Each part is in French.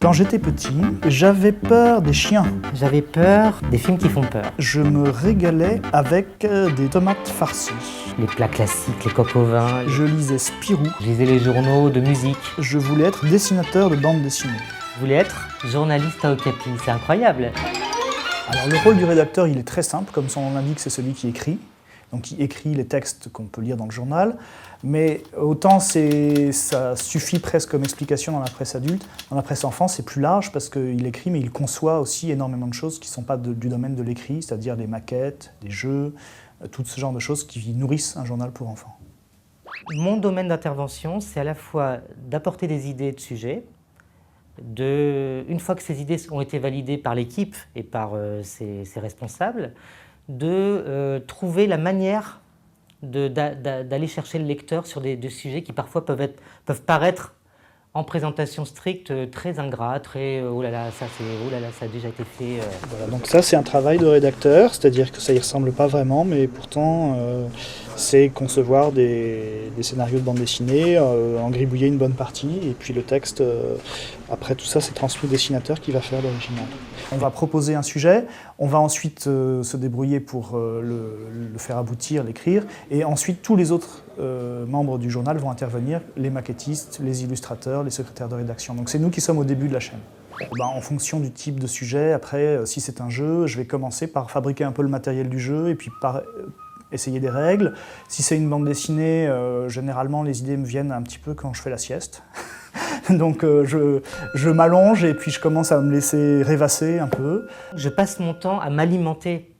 Quand j'étais petit, j'avais peur des chiens. J'avais peur des films qui font peur. Je me régalais avec des tomates farcies. Les plats classiques, les coques au vin. Je lisais Spirou. Je lisais les journaux de musique. Je voulais être dessinateur de bande dessinée. Je voulais être journaliste à Okapi, c'est incroyable. Alors le rôle du rédacteur, il est très simple, comme son nom l'indique, c'est celui qui écrit. Donc il écrit les textes qu'on peut lire dans le journal, mais autant ça suffit presque comme explication dans la presse adulte. Dans la presse enfant, c'est plus large parce qu'il écrit, mais il conçoit aussi énormément de choses qui ne sont pas du domaine de l'écrit, c'est-à-dire des maquettes, des jeux, tout ce genre de choses qui nourrissent un journal pour enfants. Mon domaine d'intervention, c'est à la fois d'apporter des idées de sujets, une fois que ces idées ont été validées par l'équipe et par ses responsables, de trouver la manière d'aller chercher le lecteur sur des sujets qui parfois peuvent paraître en présentation stricte très ingrats, très oh là là, ça a déjà été fait. Voilà, donc ça c'est un travail de rédacteur, c'est-à-dire que ça y ressemble pas vraiment, mais pourtant c'est concevoir des scénarios de bande dessinée, en gribouiller une bonne partie, et puis le texte, après tout ça, c'est transmis au dessinateur qui va faire l'original. On va proposer un sujet, on va ensuite se débrouiller pour le faire aboutir, l'écrire, et ensuite tous les autres membres du journal vont intervenir, les maquettistes, les illustrateurs, les secrétaires de rédaction. Donc c'est nous qui sommes au début de la chaîne. En fonction du type de sujet, après, si c'est un jeu, je vais commencer par fabriquer un peu le matériel du jeu, et puis par essayer des règles. Si c'est une bande dessinée, généralement les idées me viennent un petit peu quand je fais la sieste. Donc je m'allonge et puis je commence à me laisser rêvasser un peu. Je passe mon temps à m'alimenter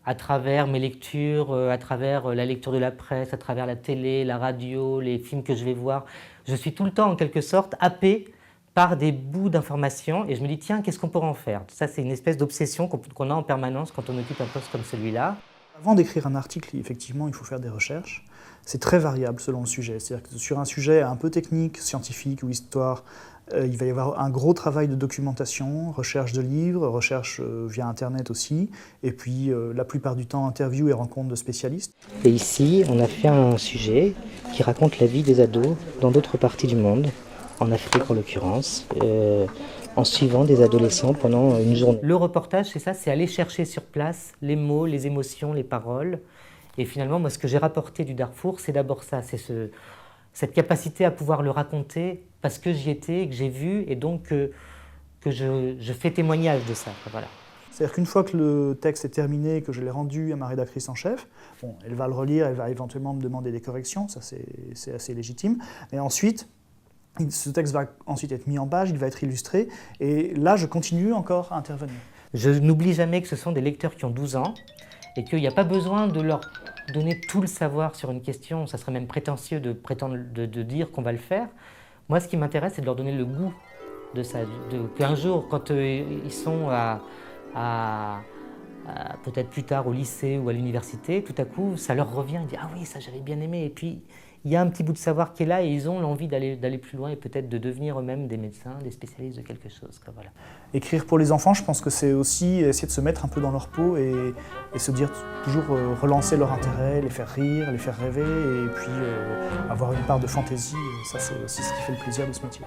à travers mes lectures, à travers la lecture de la presse, à travers la télé, la radio, les films que je vais voir. Je suis tout le temps en quelque sorte happé par des bouts d'informations et je me dis tiens, qu'est-ce qu'on pourrait en faire? Ça c'est une espèce d'obsession qu'on a en permanence quand on occupe un poste comme celui-là. Avant d'écrire un article, effectivement, il faut faire des recherches. C'est très variable selon le sujet. C'est-à-dire que sur un sujet un peu technique, scientifique ou histoire, il va y avoir un gros travail de documentation, recherche de livres, recherche via Internet aussi, et puis la plupart du temps, interview et rencontres de spécialistes. Et ici, on a fait un sujet qui raconte la vie des ados dans d'autres parties du monde, en Afrique en l'occurrence, en suivant des adolescents pendant une journée. Le reportage, c'est ça, c'est aller chercher sur place les mots, les émotions, les paroles. Et finalement, moi, ce que j'ai rapporté du Darfour, c'est d'abord ça, c'est cette capacité à pouvoir le raconter parce que j'y étais, que j'ai vu, et donc que je fais témoignage de ça. Voilà. C'est-à-dire qu'une fois que le texte est terminé, que je l'ai rendu à ma rédactrice en chef, bon, elle va le relire, elle va éventuellement me demander des corrections, ça c'est assez légitime. Et ensuite, ce texte va ensuite être mis en page, il va être illustré, et là je continue encore à intervenir. Je n'oublie jamais que ce sont des lecteurs qui ont 12 ans, et qu'il n'y a pas besoin de leur donner tout le savoir sur une question, ça serait même prétentieux de prétendre de dire qu'on va le faire. Moi, ce qui m'intéresse, c'est de leur donner le goût de ça, qu'un jour, quand ils sont peut-être plus tard au lycée ou à l'université, tout à coup, ça leur revient, ils disent « Ah oui, ça j'avais bien aimé », et puis il y a un petit bout de savoir qui est là et ils ont l'envie d'aller plus loin et peut-être de devenir eux-mêmes des médecins, des spécialistes de quelque chose. Quoi, voilà. Écrire pour les enfants, je pense que c'est aussi essayer de se mettre un peu dans leur peau et se dire toujours relancer leur intérêt, les faire rire, les faire rêver et puis avoir une part de fantaisie. Ça, c'est aussi ce qui fait le plaisir de ce métier.